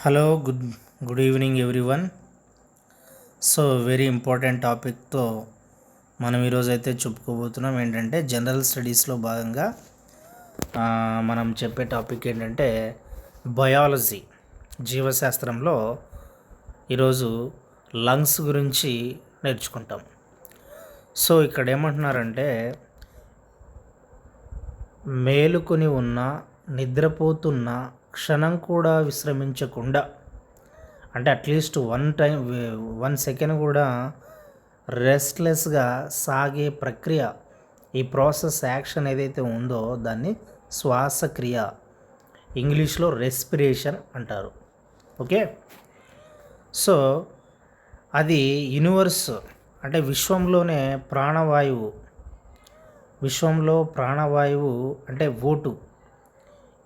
Hello good evening everyone. So very important టాపిక్తో మనం ఈరోజు అయితే చెప్పుకోబోతున్నాం. ఏంటంటే జనరల్ స్టడీస్లో భాగంగా మనం చెప్పే టాపిక్ ఏంటంటే బయాలజీ, జీవశాస్త్రంలో ఈరోజు లంగ్స్ గురించి నేర్చుకుంటాం. సో ఇక్కడ ఏమంటున్నారంటే మేలుకొని ఉన్న, నిద్రపోతున్న, క్షణం కూడా విశ్రమించకుండా, అంటే అట్లీస్ట్ 1 సెకండ్ కూడా రెస్ట్లెస్గా సాగే ప్రక్రియ, ఈ ప్రాసెస్ యాక్షన్ ఏదైతే ఉందో దాన్ని శ్వాసక్రియ, ఇంగ్లీష్లో రెస్పిరేషన్ అంటారు. ఓకే, సో అది యూనివర్స్ అంటే విశ్వంలో ప్రాణవాయువు అంటే ఓటు.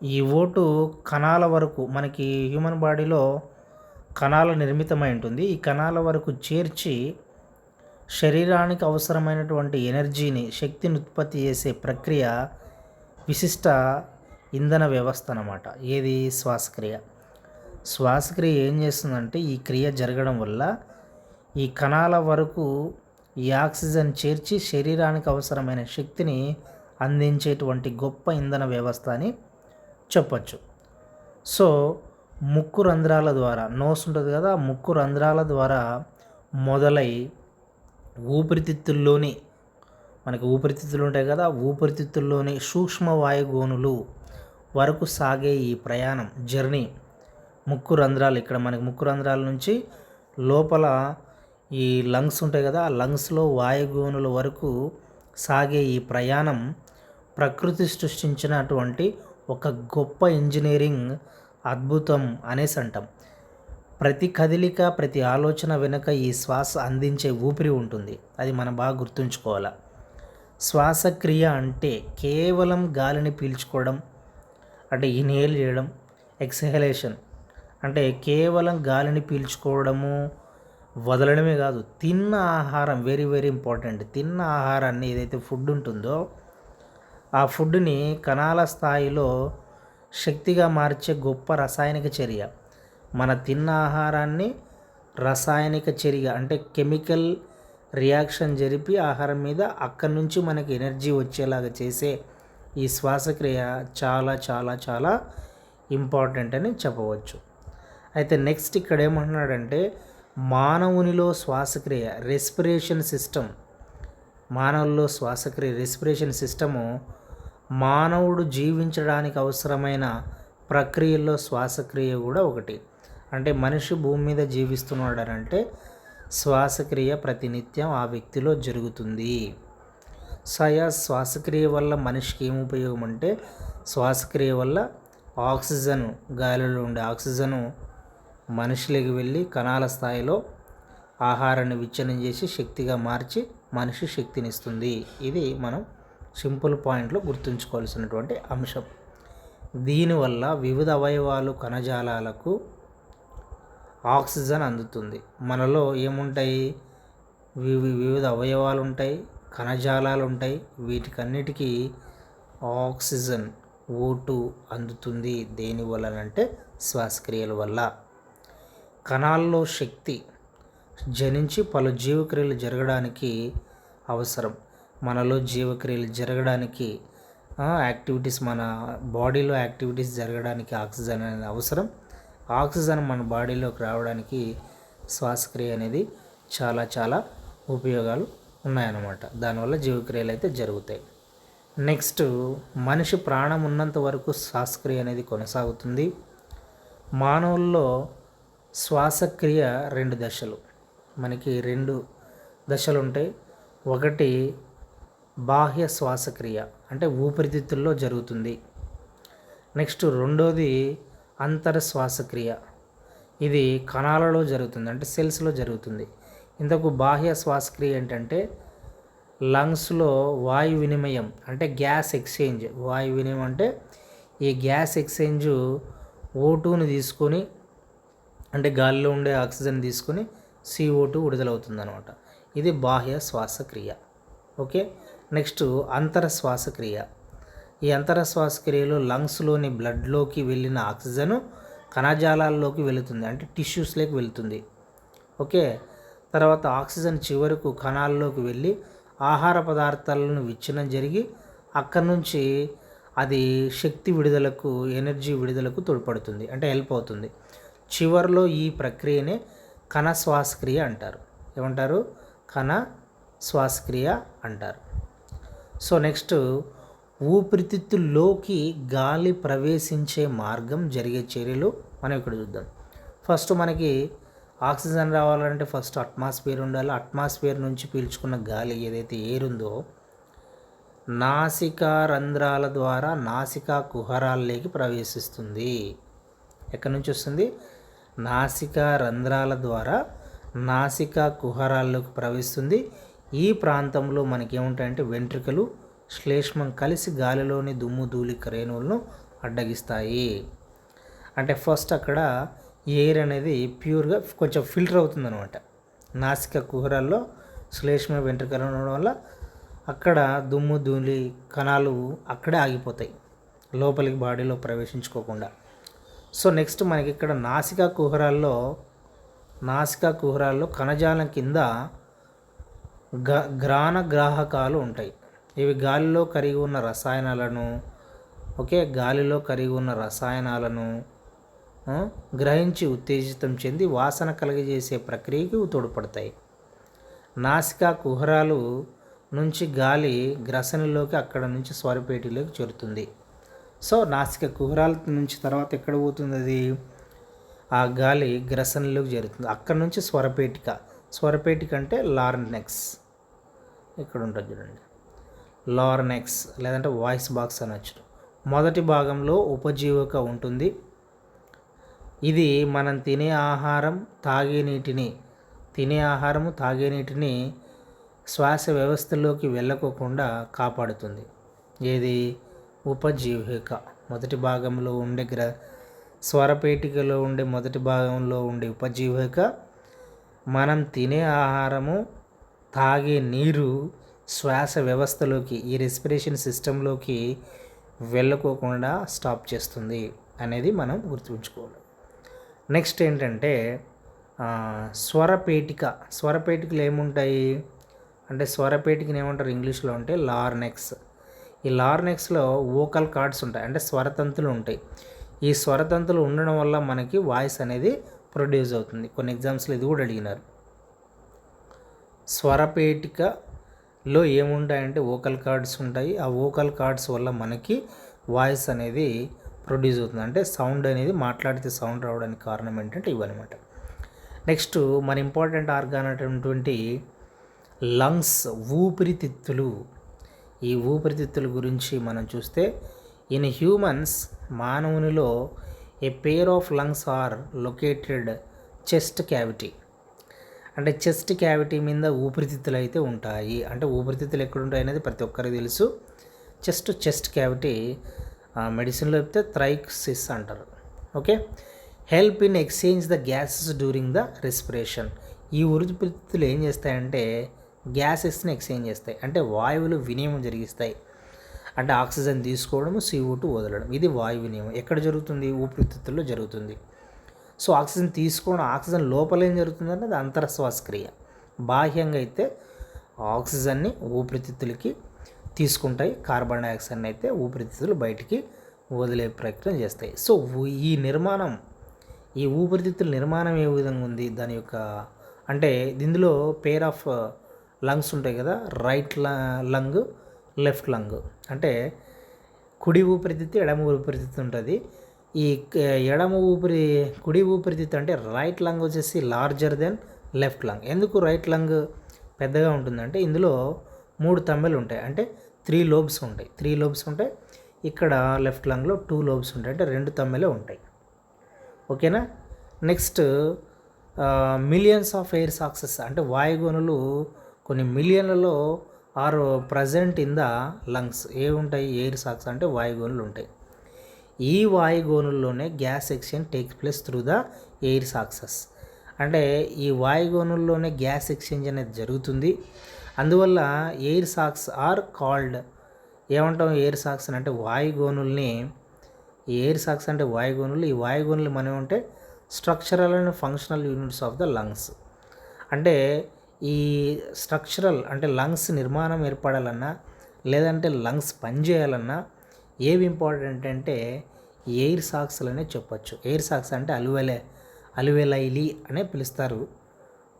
ఈ ఓటు కణాల వరకు, మనకి హ్యూమన్ బాడీలో కణాల నిర్మితమై ఉంటుంది. ఈ కణాల వరకు చేర్చి శరీరానికి అవసరమైనటువంటి ఎనర్జీని, శక్తిని ఉత్పత్తి చేసే ప్రక్రియ విశిష్ట ఇంధన వ్యవస్థ అన్నమాట. ఏది? శ్వాసక్రియ. శ్వాసక్రియ ఏం చేస్తుందంటే ఈ క్రియ జరగడం వల్ల ఈ కణాల వరకు ఈ ఆక్సిజన్ చేర్చి శరీరానికి అవసరమైన శక్తిని అందించేటువంటి గొప్ప ఇంధన వ్యవస్థ అని చెప్పచ్చు. సో ముక్కు రంధ్రాల ద్వారా, నోస్ ఉంటుంది కదా, ముక్కు రంధ్రాల ద్వారా మొదలై ఊపిరితిత్తుల్లోని, మనకి ఊపిరితిత్తులు ఉంటాయి కదా, ఊపిరితిత్తుల్లోని సూక్ష్మ వాయుగోనులు వరకు సాగే ఈ ప్రయాణం, జర్నీ, ముక్కు రంధ్రాలు, ఇక్కడ మనకి ముక్కు రంధ్రాల నుంచి లోపల ఈ లంగ్స్ ఉంటాయి కదా, ఆ లంగ్స్లో వాయుగోనుల వరకు సాగే ఈ ప్రయాణం ప్రకృతి సృష్టించినటువంటి ఒక గొప్ప ఇంజనీరింగ్ అద్భుతం అనేసి అంటాం. ప్రతి కదిలిక, ప్రతి ఆలోచన వెనుక ఈ శ్వాస అందించే ఊపిరి ఉంటుంది. అది మనం బాగా గుర్తుంచుకోవాలి. శ్వాసక్రియ అంటే కేవలం గాలిని పీల్చుకోవడం, అంటే ఇన్హేల్ చేయడం, ఎక్స్హలేషన్ అంటే కేవలం గాలిని పీల్చుకోవడము, వదలడమే కాదు, తిన్న ఆహారం, వెరీ వెరీ ఇంపార్టెంట్, తిన్న ఆహారాన్ని ఏదైతే ఫుడ్ ఉంటుందో ఆ ఫుడ్ని కణాల స్థాయిలో శక్తిగా మార్చే గొప్ప రసాయనిక చర్య. మన తిన్న ఆహారాన్ని రసాయనిక చర్య అంటే కెమికల్ రియాక్షన్ జరిపి ఆహారం మీద అక్కడి నుంచి మనకి ఎనర్జీ వచ్చేలాగా చేసే ఈ శ్వాసక్రియ చాలా చాలా చాలా ఇంపార్టెంట్ అని చెప్పవచ్చు. అయితే నెక్స్ట్ ఇక్కడ ఏమంటున్నాడంటే మానవునిలో శ్వాసక్రియ, రెస్పిరేషన్ సిస్టమ్, మానవుల్లో శ్వాసక్రియ, రెస్పిరేషన్ సిస్టము మానవుడు జీవించడానికి అవసరమైన ప్రక్రియల్లో శ్వాసక్రియ కూడా ఒకటి. అంటే మనిషి భూమి మీద జీవిస్తున్నాడనంటే శ్వాసక్రియ ప్రతినిత్యం ఆ వ్యక్తిలో జరుగుతుంది. శ్వాసక్రియ వల్ల మనిషికి ఏం ఉపయోగం అంటే, శ్వాసక్రియ వల్ల ఆక్సిజన్, గాలిలో ఉండే ఆక్సిజను మనిషిలోకి వెళ్ళి కణాల స్థాయిలో ఆహారాన్ని విచ్ఛిన్నం చేసి శక్తిగా మార్చి మనిషి శక్తినిస్తుంది. ఇది మనం సింపుల్ పాయింట్లో గుర్తుంచుకోవాల్సినటువంటి అంశం. దీనివల్ల వివిధ అవయవాలు, కణజాలాలకు ఆక్సిజన్ అందుతుంది. మనలో ఏముంటాయి? వివిధ అవయవాలు ఉంటాయి, కణజాలాలు ఉంటాయి, వీటికన్నిటికీ ఆక్సిజన్, O2 అందుతుంది. దేనివల్లనంటే శ్వాసక్రియల వల్ల. కణాల్లో శక్తి జనించి పలు జీవక్రియలు జరగడానికి అవసరం. మనలో జీవక్రియలు జరగడానికి, యాక్టివిటీస్, మన బాడీలో యాక్టివిటీస్ జరగడానికి ఆక్సిజన్ అనేది అవసరం. ఆక్సిజన్ మన బాడీలోకి రావడానికి శ్వాసక్రియ అనేది చాలా చాలా ఉపయోగాలు ఉన్నాయన్నమాట. దానివల్ల జీవక్రియలు అయితే జరుగుతాయి. నెక్స్ట్, మనిషి ప్రాణం ఉన్నంత వరకు శ్వాసక్రియ అనేది కొనసాగుతుంది. మానవుల్లో శ్వాసక్రియ 2 దశలు, మనకి 2 దశలు ఉంటాయి. ఒకటి బాహ్య శ్వాసక్రియ, అంటే ఊపిరితిత్తుల్లో జరుగుతుంది. నెక్స్ట్ రెండోది అంతర శ్వాసక్రియ, ఇది కణాలలో జరుగుతుంది, అంటే సెల్స్లో జరుగుతుంది. ఇంతకు బాహ్య శ్వాసక్రియ ఏంటంటే లంగ్స్లో వాయు వినిమయం, అంటే గ్యాస్ ఎక్స్చేంజ్. వాయు వినిమయం అంటే ఈ గ్యాస్ ఎక్స్చేంజ్ O2ని తీసుకొని, అంటే గాలిలో ఉండే ఆక్సిజన్ తీసుకొని CO2 విడుదలవుతుంది అనమాట. ఇది బాహ్య శ్వాసక్రియ. ఓకే, నెక్స్ట్ అంతర శ్వాసక్రియ. ఈ అంతర శ్వాసక్రియలో లంగ్స్లోని బ్లడ్లోకి వెళ్ళిన ఆక్సిజను కణజాలాల్లోకి వెళుతుంది, అంటే టిష్యూస్లోకి వెళుతుంది. ఓకే, తర్వాత ఆక్సిజన్ చివరకు కణాల్లోకి వెళ్ళి ఆహార పదార్థాలను విచ్ఛిన్నం జరిగి అక్కడి నుంచి అది శక్తి విడుదలకు, ఎనర్జీ విడుదలకు తోడ్పడుతుంది, అంటే హెల్ప్ అవుతుంది. చివరిలో ఈ ప్రక్రియనే కణ శ్వాసక్రియ అంటారు. ఏమంటారు? కణ శ్వాసక్రియ అంటారు. సో నెక్స్ట్, ఊపిరితిత్తుల్లోకి గాలి ప్రవేశించే మార్గం జరిగే చర్యలు మనం ఇక్కడ చూద్దాం. ఫస్ట్ మనకి ఆక్సిజన్ రావాలంటే ఫస్ట్ అట్మాస్ఫియర్ ఉండాలి. అట్మాస్ఫియర్ నుంచి పీల్చుకున్న గాలి ఏదైతే ఎయిర్ ఉందో నాసికా రంధ్రాల ద్వారా నాసికా కుహరాల్లోకి ప్రవేశిస్తుంది. ఎక్కడి నుంచి వస్తుంది? నాసికా రంధ్రాల ద్వారా నాసికా కుహరాల్లోకి ప్రవేశిస్తుంది. ఈ ప్రాంతంలో మనకి ఏముంటాయంటే వెంట్రుకలు, శ్లేష్మం కలిసి గాలిలోని దుమ్ము ధూళి రేణువులను అడ్డగిస్తాయి. అంటే ఫస్ట్ అక్కడ ఎయిర్ అనేది ప్యూర్గా కొంచెం ఫిల్టర్ అవుతుంది అనమాట. నాసికా కుహరాల్లో శ్లేష్మ వెంట్రుకలు ఉండడం వల్ల అక్కడ దుమ్ము ధూళి కణాలు అక్కడే ఆగిపోతాయి, లోపలికి బాడీలో ప్రవేశించుకోకుండా. సో నెక్స్ట్ మనకి ఇక్కడ నాసికా కుహరాల్లో కణజాలం కింద గ్రాహకాలు ఉంటాయి. ఇవి గాలిలో కరిగి ఉన్న రసాయనాలను గ్రహించి ఉత్తేజితం చెంది వాసన కలిగజేసే ప్రక్రియకు తోడ్పడతాయి. నాసికా కుహరాలు నుంచి గాలి గ్రసనిలోకి, అక్కడ నుంచి స్వరపేటిలోకి చేరుతుంది. సో నాసికా కుహరాల నుంచి తర్వాత ఎక్కడ పోతుంది? అది ఆ గాలి గ్రసనిలోకి చేరుతుంది. అక్కడ నుంచి స్వరపేటిక అంటే లార్నెక్స్, ఇక్కడ ఉంటుంది చూడండి, లార్నెక్స్ లేదంటే వాయిస్ బాక్స్ అనొచ్చు. మొదటి భాగంలో ఉపజీవక ఉంటుంది. ఇది మనం తినే ఆహారం తాగే నీటిని శ్వాస వ్యవస్థలోకి వెళ్ళకోకుండా కాపాడుతుంది. ఏది? ఉపజీవక. మొదటి భాగంలో ఉండే స్వరపేటికలో ఉండే మొదటి భాగంలో ఉండే ఉపజీవక మనం తినే ఆహారము తాగే నీరు శ్వాస వ్యవస్థలోకి, ఈ రెస్పిరేషన్ సిస్టంలోకి వెళ్ళకోకుండా స్టాప్ చేస్తుంది అనేది మనం గుర్తుంచుకోవాలి. నెక్స్ట్ ఏంటంటే స్వరపేటికలు ఏముంటాయి అంటే స్వరపేటికని ఏమంటారు ఇంగ్లీష్లో అంటే లార్నెక్స్. ఈ లార్నెక్స్లో వోకల్ కార్డ్స్ ఉంటాయి, అంటే స్వరతంతులు ఉంటాయి. ఈ స్వరతంతులు ఉండడం వల్ల మనకి వాయిస్ అనేది ప్రొడ్యూస్ అవుతుంది. కొన్ని ఎగ్జామ్స్లో ఇది కూడా అడిగినారు. స్వరపేటికలో ఏముంటాయంటే వోకల్ కార్డ్స్ ఉంటాయి. ఆ వోకల్ కార్డ్స్ వల్ల మనకి వాయిస్ అనేది ప్రొడ్యూస్ అవుతుంది, అంటే సౌండ్ అనేది, మాట్లాడితే సౌండ్ రావడానికి కారణం ఏంటంటే ఇవన్నమాట. నెక్స్ట్ మన ఇంపార్టెంట్ ఆర్గాన్ అనేటువంటి లంగ్స్, ఊపిరితిత్తులు. ఈ ఊపిరితిత్తుల గురించి మనం చూస్తే ఇన్ హ్యూమన్స్, మానవునిలో a pair of lungs are located chest cavity, అంటే చెస్ట్ క్యావిటీ మీద ఊపిరితిత్తులు అయితే ఉంటాయి. అంటే ఊపిరితిత్తులు ఎక్కడ ఉంటాయి అనేది ప్రతి ఒక్కరికి తెలుసు. చెస్ట్ క్యావిటీ మెడిసిన్లో చెప్తే థ్రైక్సిస్ అంటారు. Okay, help in exchange the gases during the respiration. ఈ ఊపిరితిత్తులు ఏం చేస్తాయంటే గ్యాసెస్ని ఎక్స్చేంజ్ చేస్తాయి, అంటే వాయువులు వినిమయం జరిగిస్తాయి. అంటే ఆక్సిజన్ తీసుకోవడం, CO2 వదలడం, ఇది వాయు వినిమయం. ఎక్కడ జరుగుతుంది? ఊపిరితిత్తుల్లో జరుగుతుంది. సో ఆక్సిజన్ తీసుకోవడం, ఆక్సిజన్ లోపల ఏం జరుగుతుందంటే అది అంతరశ్వాసక్రియ. బాహ్యంగా అయితే ఆక్సిజన్ని ఊపిరితిత్తులకి తీసుకుంటాయి, కార్బన్ డైఆక్సైడ్ని అయితే ఊపిరితిత్తులు బయటికి వదిలే ప్రయత్నం చేస్తాయి. సో ఈ ఊపిరితిత్తుల నిర్మాణం ఏ విధంగా ఉంది, దాని యొక్క అంటే ఇందులో పేర్ ఆఫ్ లంగ్స్ ఉంటాయి కదా, రైట్ లంగ్, లెఫ్ట్ లంగ్, అంటే కుడి ఊపిరితిత్తు, ఎడమ ఊపిరితిత్తు ఉంటుంది. ఈ కుడి ఊపిరితిత్తు అంటే రైట్ లంగ్ వచ్చేసి లార్జర్ దెన్ లెఫ్ట్ లంగ్. ఎందుకు రైట్ లంగ్ పెద్దగా ఉంటుందంటే ఇందులో 3 తమ్మెలు ఉంటాయి, అంటే 3 లోబ్స్ ఉంటాయి. ఇక్కడ లెఫ్ట్ లంగ్లో 2 లోబ్స్ ఉంటాయి, అంటే 2 తమ్మెలే ఉంటాయి. ఓకేనా. Next millions of air sacs, అంటే వాయుగోనులు కొన్ని మిలియన్లలో are present in the lungs. ఏముంటాయి? ఎయిర్ సాక్స్ అంటే వాయుగోనులు ఉంటాయి. ఈ వాయుగోనుల్లోనే gas exchange takes place through the air sacs. అంటే ఈ వాయుగోనుల్లోనే గ్యాస్ ఎక్స్చేంజ్ అనేది జరుగుతుంది. అందువల్ల ఎయిర్ సాక్స్ ఆర్ కాల్డ్, ఏమంటాం ఎయిర్ సాక్స్ అంటే వాయుగోనుల్ని ఈ ఎయిర్ సాక్స్ అంటే వాయుగోనులు. ఈ వాయుగోనులు మనం అంటే structural and functional units of the lungs. అంటే ఈ స్ట్రక్చరల్ అంటే లంగ్స్ నిర్మాణం ఏర్పడాలన్నా లేదంటే లంగ్స్ పనిచేయాలన్నా ఏవి ఇంపార్టెంట్ అంటే ఎయిర్ సాక్స్లనే చెప్పచ్చు. ఎయిర్ సాక్స్ అంటే అలువెలైలి అనే పిలుస్తారు.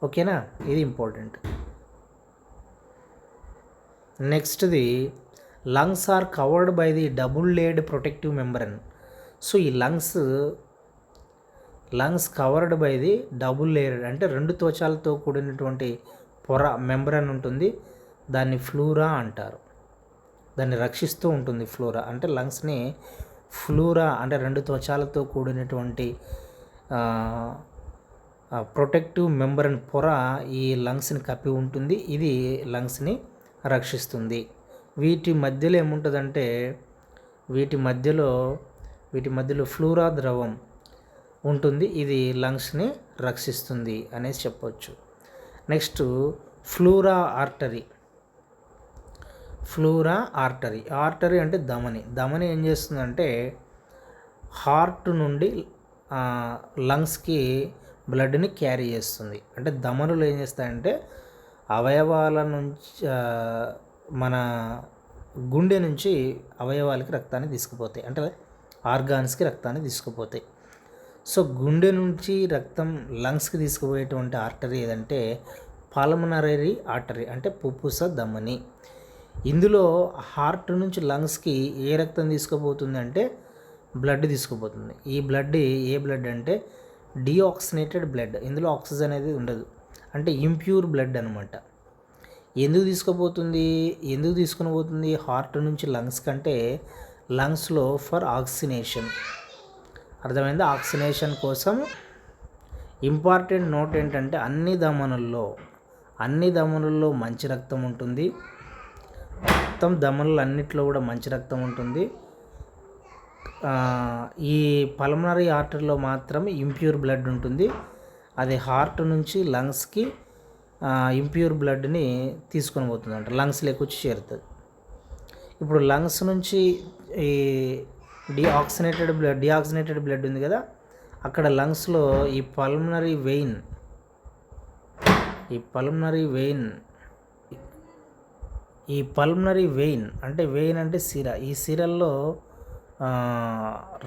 ఓకేనా, ఇది ఇంపార్టెంట్. నెక్స్ట్ది lungs are covered by the double layered protective membrane. So ఈ lungs covered by the double layered అంటే 2 త్వచాలతో కూడినటువంటి పొర మెంబ్రెన్ ఉంటుంది. దాన్ని ఫ్లూరా అంటారు. దాన్ని రక్షిస్తూ ఉంటుంది ఫ్లోరా. అంటే లంగ్స్ని ఫ్లూరా అంటే 2 త్వచాలతో కూడినటువంటి ప్రొటెక్టివ్ మెంబ్రెన్ పొర ఈ లంగ్స్ని కప్పి ఉంటుంది. ఇది లంగ్స్ని రక్షిస్తుంది. వీటి మధ్యలో ఏముంటుందంటే వీటి మధ్యలో ఫ్లూరా ద్రవం ఉంటుంది. ఇది లంగ్స్ని రక్షిస్తుంది అనేసి చెప్పవచ్చు. నెక్స్ట్ ఫ్లూరా ఆర్టరీ అంటే ధమని ఏం చేస్తుందంటే హార్ట్ నుండి లంగ్స్కి బ్లడ్ని క్యారీ చేస్తుంది. అంటే ధమనులు ఏం చేస్తాయంటే అవయవాల నుంచి మన గుండె నుంచి అవయవాలకి రక్తాన్ని తీసుకుపోతాయి, అంటే ఆర్గాన్స్కి రక్తాన్ని తీసుకుపోతాయి. సో గుండె నుంచి రక్తం లంగ్స్కి తీసుకుపోయేటువంటి ఆర్టరీ ఏదంటే పల్మనరీ ఆర్టరీ అంటే పుప్పుస ధమని. ఇందులో హార్ట్ నుంచి లంగ్స్కి ఏ రక్తం తీసుకుపోతుంది అంటే బ్లడ్ తీసుకుపోతుంది. ఈ బ్లడ్ ఏ బ్లడ్ అంటే డీఆక్సినేటెడ్ బ్లడ్. ఇందులో ఆక్సిజన్ అనేది ఉండదు, అంటే ఇంప్యూర్ బ్లడ్ అనమాట. ఎందుకు తీసుకుని పోతుంది హార్ట్ నుంచి లంగ్స్ కంటే లంగ్స్లో ఫర్ ఆక్సినేషన్. అర్థమైందా? ఆక్సినేషన్ కోసం. ఇంపార్టెంట్ నోట్ ఏంటంటే అన్ని ధమనుల్లో మంచి రక్తం ఉంటుంది. మొత్తం ధమనులు అన్నిట్లో కూడా మంచి రక్తం ఉంటుంది. ఈ పల్మనరీ ఆర్టరీలో మాత్రం ఇంప్యూర్ బ్లడ్ ఉంటుంది. అది హార్ట్ నుంచి లంగ్స్కి ఇంప్యూర్ బ్లడ్ని తీసుకొని పోతుంది, అంటే లంగ్స్లోకి వచ్చి చేరుతుంది. ఇప్పుడు లంగ్స్ నుంచి ఈ డిఆక్సినేటెడ్ బ్లడ్ ఉంది కదా, అక్కడ లంగ్స్లో ఈ పల్మనరీ వెయిన్ అంటే సిర. ఈ సిరల్లో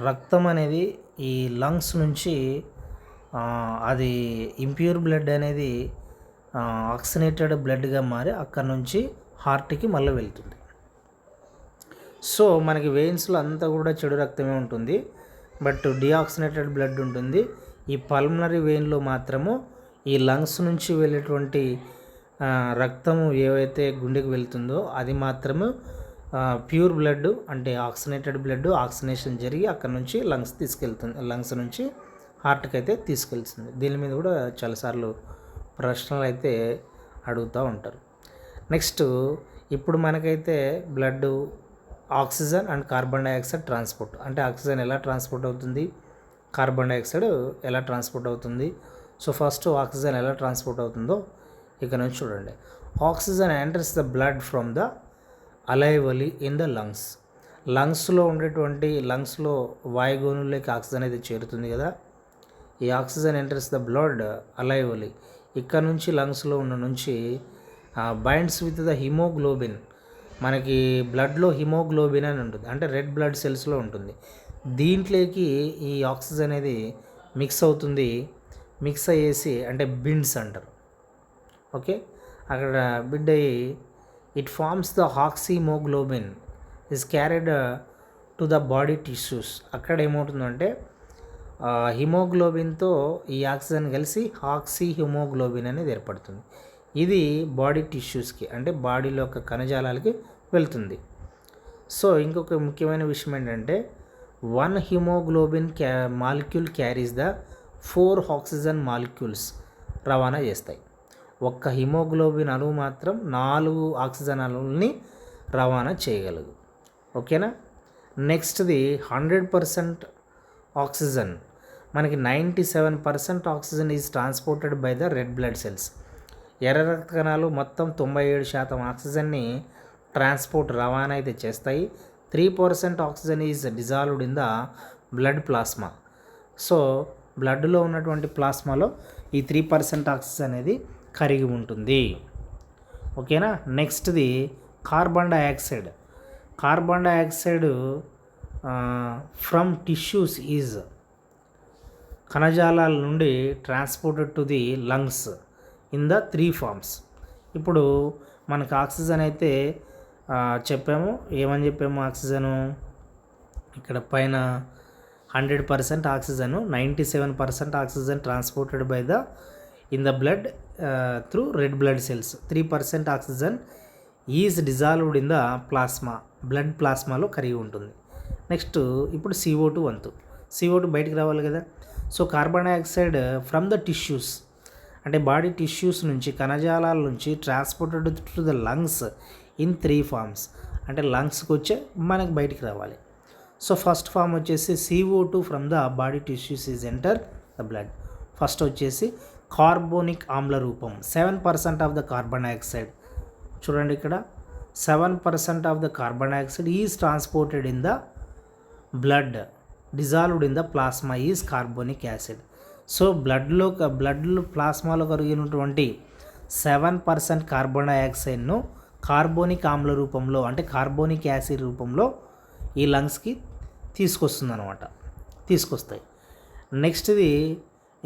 రక్తం అనేది ఈ లంగ్స్ నుంచి అది ఇంప్యూర్ బ్లడ్ అనేది ఆక్సినేటెడ్ బ్లడ్గా మారి అక్కడ నుంచి హార్ట్కి మళ్ళీ వెళ్తుంది. సో మనకి వెయిన్స్లో అంతా కూడా చెడు రక్తమే ఉంటుంది, బట్ డిఆక్సినేటెడ్ బ్లడ్ ఉంటుంది. ఈ పల్మనరీ వెయిన్లో మాత్రము ఈ లంగ్స్ నుంచి వెళ్ళేటువంటి రక్తము ఏవైతే గుండెకి వెళ్తుందో అది మాత్రము ప్యూర్ బ్లడ్, అంటే ఆక్సినేటెడ్ బ్లడ్. ఆక్సినేషన్ జరిగి అక్కడ నుంచి లంగ్స్ నుంచి హార్ట్కి అయితే తీసుకెళ్తుంది. దీని మీద కూడా చాలాసార్లు ప్రశ్నలు అయితే అడుగుతూ ఉంటారు. నెక్స్ట్ ఇప్పుడు మనకైతే blood oxygen and carbon dioxide transport, అంటే ఆక్సిజన్ ఎలా ట్రాన్స్పోర్ట్ అవుతుంది, కార్బన్ డైఆక్సైడ్ ఎలా ట్రాన్స్పోర్ట్ అవుతుంది. సో ఫస్ట్ ఆక్సిజన్ ఎలా ట్రాన్స్పోర్ట్ అవుతుందో ఇక్కడ నుంచి చూడండి. Oxygen enters the blood from the alveoli in the లంగ్స్లో వాయుగోనుల్లోకి ఆక్సిజన్ అయితే చేరుతుంది కదా. ఈ oxygen enters the blood alveoli, ఇక్కడ నుంచి లంగ్స్లో నుంచి బైండ్స్ విత్ ద హిమోగ్లోబిన్. మనకి బ్లడ్లో హిమోగ్లోబిన్ అని ఉంటుంది, అంటే రెడ్ బ్లడ్ సెల్స్లో ఉంటుంది. దీంట్లోకి ఈ ఆక్సిజన్ అనేది మిక్స్ అయ్యేసి అంటే బిండ్స్ అంటారు. ఓకే, అక్కడ బిడ్ అయ్యి it forms the oxyhaemoglobin is carried to the body tissues. అక్కడ ఏమవుతుందంటే హిమోగ్లోబిన్తో ఈ ఆక్సిజన్ కలిసి హిమోగ్లోబిన్ అనేది ఏర్పడుతుంది. ఇది బాడీ టిష్యూస్కి, అంటే బాడీలో యొక్క కణజాలాలకి వెళ్తుంది. సో ఇంకొక ముఖ్యమైన విషయం ఏంటంటే 1 haemoglobin molecule carries the 4 oxygen molecules రవాణా చేస్తాయి. ఒక్క హిమోగ్లోబిన్ అణువు మాత్రం 4 ఆక్సిజన్ అణువుల్ని రవాణా చేయగలదు. ఓకేనా. నెక్స్ట్ది 100% ఆక్సిజన్. మనకి 97% oxygen is transported by the red blood cells. ఎర్ర రక్త కణాలు మొత్తం 97% ఆక్సిజన్ని రవాణా అయితే చేస్తాయి. 3% oxygen is dissolved in the blood plasma. So బ్లడ్లో ఉన్నటువంటి ప్లాస్మాలో ఈ 3% ఆక్సిజన్ అనేది కరిగి ఉంటుంది. ఓకేనా. నెక్స్ట్ది carbon dioxide. Carbon dioxide from tissues is కణజాలాల నుండి transported to the lungs in the 3 forms. ఇప్పుడు మనకు ఆక్సిజన్ అయితే చెప్పాము. ఏమని చెప్పాము? ఆక్సిజను ఇక్కడ పైన 100% oxygen, 97% oxygen transported by the in the blood through red blood cells. 3% oxygen is dissolved in the plasma, blood ప్లాస్మాలో కరిగి ఉంటుంది. నెక్స్ట్ ఇప్పుడు CO2 వంతు. CO2 బయటికి రావాలి కదా. So carbon dioxide from the tissues అంటే బాడీ టిష్యూస్ నుంచి, కణజాలాల నుంచి transported to the lungs in 3 forms. అంటే లంగ్స్కి వచ్చే మనకు బయటికి రావాలి. సో ఫస్ట్ ఫామ్ వచ్చేసి CO2 from the body tissues is enter the blood. First వచ్చేసి కార్బోనిక్ ఆమ్ల రూపం. 7% ఆఫ్ ద కార్బన్ డైఆక్సైడ్, చూడండి ఇక్కడ 7% of the carbon dioxide is transported in the blood, dissolved in the plasma is carbonic acid. So బ్లడ్లో ప్లాస్మాలో కరిగినటువంటి 7% carbon డైఆక్సైడ్ను carbonic ఆమ్ల రూపంలో అంటే carbonic acid రూపంలో ఈ లంగ్స్కి తీసుకొస్తాయి. నెక్స్ట్ది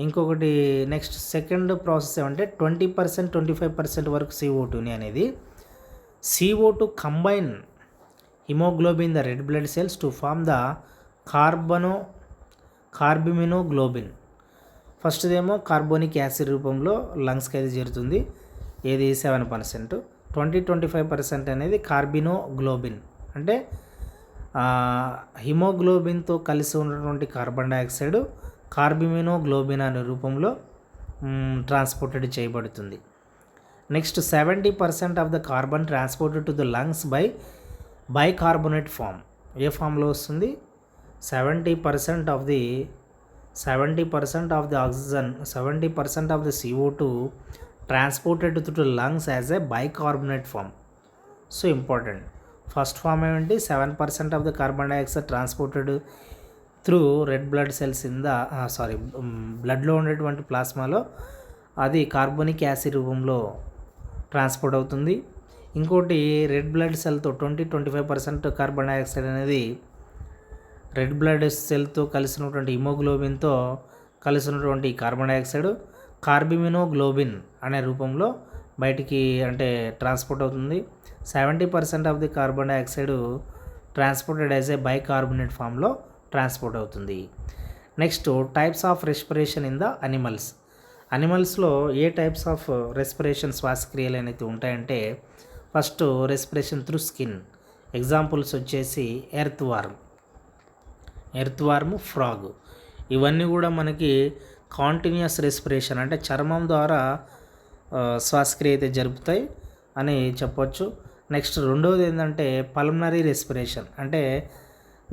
ఇంకొకటి, నెక్స్ట్ సెకండ్ ప్రాసెస్ ఏమంటే 20% 25% వరకు CO2ని అనేది CO2 combine haemoglobin the red blood cells to form the carbaminohaemoglobin. ఫస్ట్దేమో కార్బోనిక్ యాసిడ్ రూపంలో లంగ్స్కి అయితే చేరుతుంది. ఏది 7%. 20-25% అనేది కార్బినోగ్లోబిన్ అంటే హిమోగ్లోబిన్తో కలిసి ఉన్నటువంటి కార్బన్ డైఆక్సైడ్ కార్బిమినోగ్లోబిన్ అనే రూపంలో ట్రాన్స్పోర్టెడ్ చేయబడుతుంది. Next 70% of the carbon transported to the lungs by bicarbonate form. ఏ ఫామ్లో వస్తుంది? 70% of the oxygen, 70% of the CO2 transported to lungs as a bicarbonate form. So important. First form ఏమిటి? 7% of the carbon dioxide transported through red blood cells in the బ్లడ్లో ఉండేటువంటి ప్లాస్మాలో అది carbonic acid రూపంలో transport అవుతుంది. ఇంకోటి red blood సెల్తో 20-25% carbon dioxide అనేది red blood సెల్తో కలిసినటువంటి హిమోగ్లోబిన్తో కలిసినటువంటి కార్బన్ డైఆక్సైడ్ కార్బిమినోగ్లోబిన్ అనే రూపంలో బయటికి అంటే ట్రాన్స్పోర్ట్ అవుతుంది. 70% of the carbon dioxide transported as a bicarbonate ఫామ్లో ట్రాన్స్పోర్ట్ అవుతుంది. Next types of respiration in the అనిమల్స్లో ఏ టైప్స్ ఆఫ్ రెస్పిరేషన్ శ్వాసక్రియలు అనేది ఉంటాయంటే first respiration through skin. Examples వచ్చేసి ఎర్త్ వార్మ్, ఫ్రాగ్. ఇవన్నీ కూడా మనకి కాంటిన్యూస్ రెస్పిరేషన్ అంటే చర్మం ద్వారా శ్వాసక్రియ అయితే జరుపుతాయి అని చెప్పొచ్చు. నెక్స్ట్ రెండవది ఏంటంటే పల్మనరీ రెస్పిరేషన్ అంటే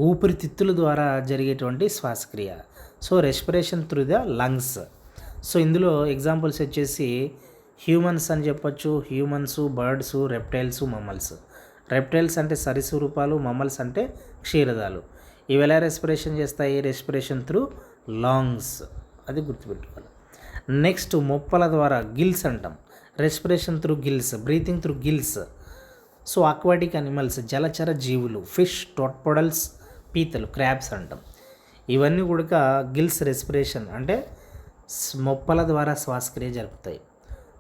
ఊపిరితిత్తుల ద్వారా జరిగేటువంటి శ్వాసక్రియ. So respiration through the lungs. So ఇందులో ఎగ్జాంపుల్స్ వచ్చేసి హ్యూమన్స్ అని చెప్పొచ్చు. Humans, birds, reptiles, mammals. Reptiles అంటే సరీసృపాలు, మమ్మల్స్ అంటే క్షీరదాలు. ఇవి ఎలా రెస్పిరేషన్ చేస్తాయి? రెస్పిరేషన్ త్రూ లాంగ్స్, అది గుర్తుపెట్టుకోవాలి. నెక్స్ట్ మొప్పల ద్వారా గిల్స్ అంటాం. Respiration through gills, breathing through gills. So aquatic animals, జలచర జీవులు, ఫిష్, టోట్పోడల్స్, పీతలు, క్రాబ్స్ అంటాం. ఇవన్నీ కూడా గిల్స్ రెస్పిరేషన్ అంటే మొప్పల ద్వారా శ్వాసక్రియ జరుపుతాయి.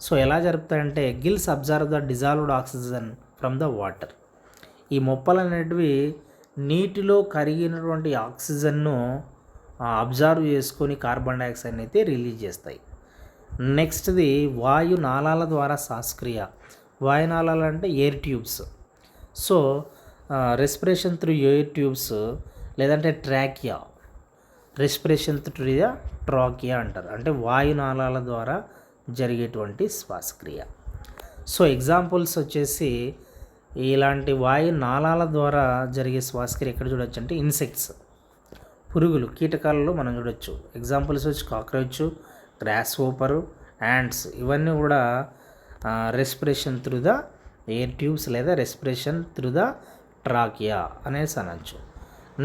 సో ఎలా జరుపుతాయంటే gills observe the dissolved oxygen from the water. ఈ మొప్పలు అనేటివి నీటిలో కరిగినటువంటి ఆక్సిజన్ను అబ్జర్వ్ చేసుకొని కార్బన్ డైఆక్సైడ్ని అయితే రిలీజ్ చేస్తాయి. నెక్స్ట్ది వాయునాళాల ద్వారా శ్వాసక్రియ. వాయునాళాలు అంటే air tubes. So respiration through air tubes లేదంటే trachea. Respiration through the trachea అంటారు. అంటే వాయునాళాల ద్వారా జరిగేటువంటి శ్వాసక్రియ. సో ఎగ్జాంపుల్స్ వచ్చేసి ఇలాంటి వాయు నాళాల ద్వారా జరిగే శ్వాసక్రియ ఎక్కడ చూడొచ్చు అంటే ఇన్సెక్ట్స్, పురుగులు, కీటకాలలో మనం చూడొచ్చు. ఎగ్జాంపుల్స్ వచ్చి కాక్రోచ్, గ్రాస్ హోపరు, యాంట్స్. ఇవన్నీ కూడా respiration through the air tubes లేదా రెస్పిరేషన్ త్రూ ద ట్రాకియా అనేసి అనొచ్చు.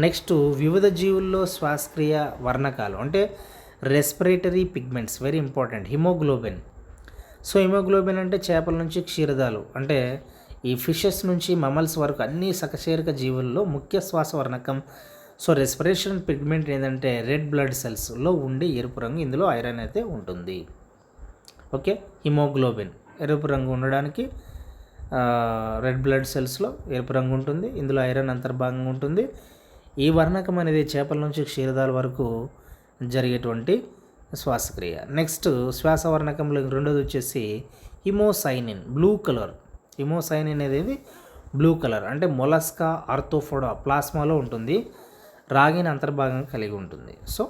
నెక్స్ట్ వివిధ జీవుల్లో శ్వాసక్రియ వర్ణకాలు అంటే respiratory pigments very important. Haemoglobin. So haemoglobin అంటే చేపల నుంచి క్షీరదాలు అంటే ఈ ఫిషెస్ నుంచి మమల్స్ వరకు అన్ని సకశేరుక జీవుల్లో ముఖ్య శ్వాస వర్ణకం. సో రెస్పిరేషన్ పిగ్మెంట్ ఏంటంటే రెడ్ బ్లడ్ సెల్స్లో ఉండి ఎరుపు రంగు, ఇందులో ఐరన్ అయితే ఉంటుంది. ఓకే, హిమోగ్లోబిన్ ఎరుపు రంగు ఉండడానికి రెడ్ బ్లడ్ సెల్స్లో ఎరుపు రంగు ఉంటుంది, ఇందులో ఐరన్ అంతర్భాగంగా ఉంటుంది. ఈ వర్ణకం అనేది చేపల నుంచి క్షీరదాల వరకు జరిగేటువంటి శ్వాసక్రియ. నెక్స్ట్ శ్వాస వర్ణకంలో రెండోది వచ్చేసి హిమోసైనిన్, బ్లూ కలర్. హిమోసైనిన్ అనేది బ్లూ కలర్ అంటే మొలస్కా ఆర్థోఫోడా ప్లాస్మాలో ఉంటుంది, రాగిని అంతర్భాగంగా కలిగి ఉంటుంది. సో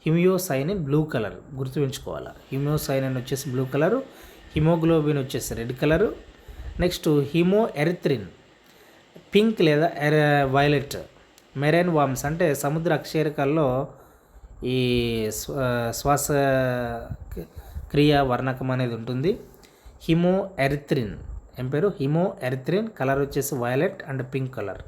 హిమియోసైనిన్ బ్లూ కలర్ గుర్తుంచుకోవాలి. హిమోసైనిన్ వచ్చేసి బ్లూ కలరు, హిమోగ్లోబిన్ వచ్చేసి రెడ్ కలరు. నెక్స్ట్ హిమో ఎరిథ్రిన్ పింక్ లేదా వైలెట్. మెరైన్ వామ్స్ అంటే సముద్ర అక్షేరికల్లో ఈ శ్వాస క్రియ వర్ణకం అనేది ఉంటుంది. హిమో ఎరిథ్రిన్ ఏం పేరు? హిమో ఎరిథ్రిన్ కలర్ వచ్చేసి వైలెట్ అండ్ పింక్ కలర్.